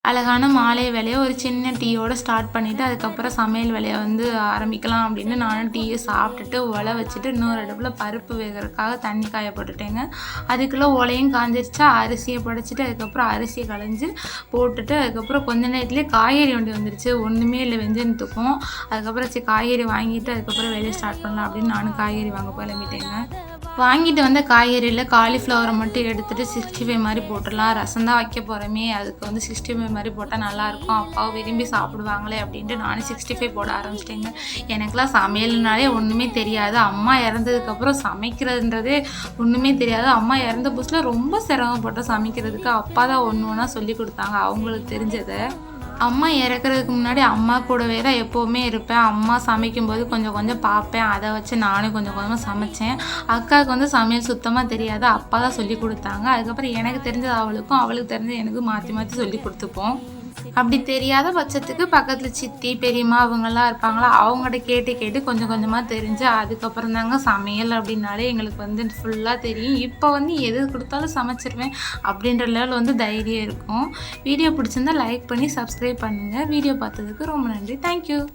அழகான மாலை வேலையை ஒரு சின்ன டீயோடு ஸ்டார்ட் பண்ணிவிட்டு அதுக்கப்புறம் சமையல் வேலையை வந்து ஆரம்பிக்கலாம் அப்படின்னு நானும் டீயை சாப்பிட்டுட்டு உலை வச்சுட்டு இன்னொரு அடுப்பில் பருப்பு வேகிறதுக்காக தண்ணி காய போட்டுட்டேங்க. அதுக்குள்ளே உலையும் காஞ்சிருச்சா அரிசியை படைச்சிட்டு அதுக்கப்புறம் அரிசியை களைஞ்சி போட்டுட்டு அதுக்கப்புறம் கொஞ்ச நேரத்துலேயே காய்கறி வண்டி வந்துருச்சு. ஒன்றுமே இல்லை வெந்துட்டுக்கும். அதுக்கப்புறம் சரி காய்கறி வாங்கிட்டு அதுக்கப்புறம் வேலையை ஸ்டார்ட் பண்ணலாம் அப்படின்னு நானும் காய்கறி வாங்க கிளம்பிட்டேங்க. வாங்கிட்டு வந்த காய்கறியில் காலிஃப்ளவரை மட்டும் எடுத்துகிட்டு 65 மாதிரி போட்டுடலாம். ரசம் தான் வைக்க போகிறோமே, அதுக்கு வந்து 65 மாதிரி போட்டால் நல்லாயிருக்கும், அப்பாவும் விரும்பி சாப்பிடுவாங்களே அப்படின்ட்டு நானும் 65 போட ஆரம்பிச்சிட்டேங்க. எனக்கெலாம் சமையல்னாலே ஒன்றுமே தெரியாது. அம்மா இறந்ததுக்கப்புறம் சமைக்கிறதுன்றதே ஒன்றுமே தெரியாது. அம்மா இறந்த புதுசில் ரொம்ப சிரமப்பட்டோம் சமைக்கிறதுக்கு. அப்பா தான் ஒன்று ஒன்றா சொல்லி கொடுத்தாங்க அவங்களுக்கு தெரிஞ்சதை. அம்மா இறக்குறதுக்கு முன்னாடி அம்மா கூடவே தான் எப்போவுமே இருப்பேன். அம்மா சமைக்கும்போது கொஞ்சம் கொஞ்சம் பார்ப்பேன். அதை வச்சு நானும் கொஞ்சம் கொஞ்சமாக சமைச்சேன். அக்காவுக்கு வந்து சமையல் சுத்தமாக தெரியாது, அப்பா தான் சொல்லி கொடுத்தாங்க. அதுக்கப்புறம் எனக்கு தெரிஞ்சது அவளுக்கும், அவளுக்கு தெரிஞ்சது எனக்கு மாற்றி மாற்றி சொல்லி கொடுத்துப்போம். அப்படி தெரியாத பட்சத்துக்கு பக்கத்தில் சித்தி பெரியம்மா அவங்கெல்லாம் இருப்பாங்களா, அவங்கள்ட்ட கேட்டு கேட்டு கொஞ்சம் கொஞ்சமாக தெரிஞ்சு அதுக்கப்புறம் தாங்க சமையல் அப்படின்னாலே எங்களுக்கு வந்து ஃபுல்லாக தெரியும். இப்போ வந்து எது கொடுத்தாலும் சமைச்சிருவேன் அப்படின்ற லெவல் வந்து தைரியம் இருக்கும். வீடியோ பிடிச்சிருந்தா லைக் பண்ணி சப்ஸ்கிரைப் பண்ணுங்கள். வீடியோ பார்த்ததுக்கு ரொம்ப நன்றி. தேங்க்யூ.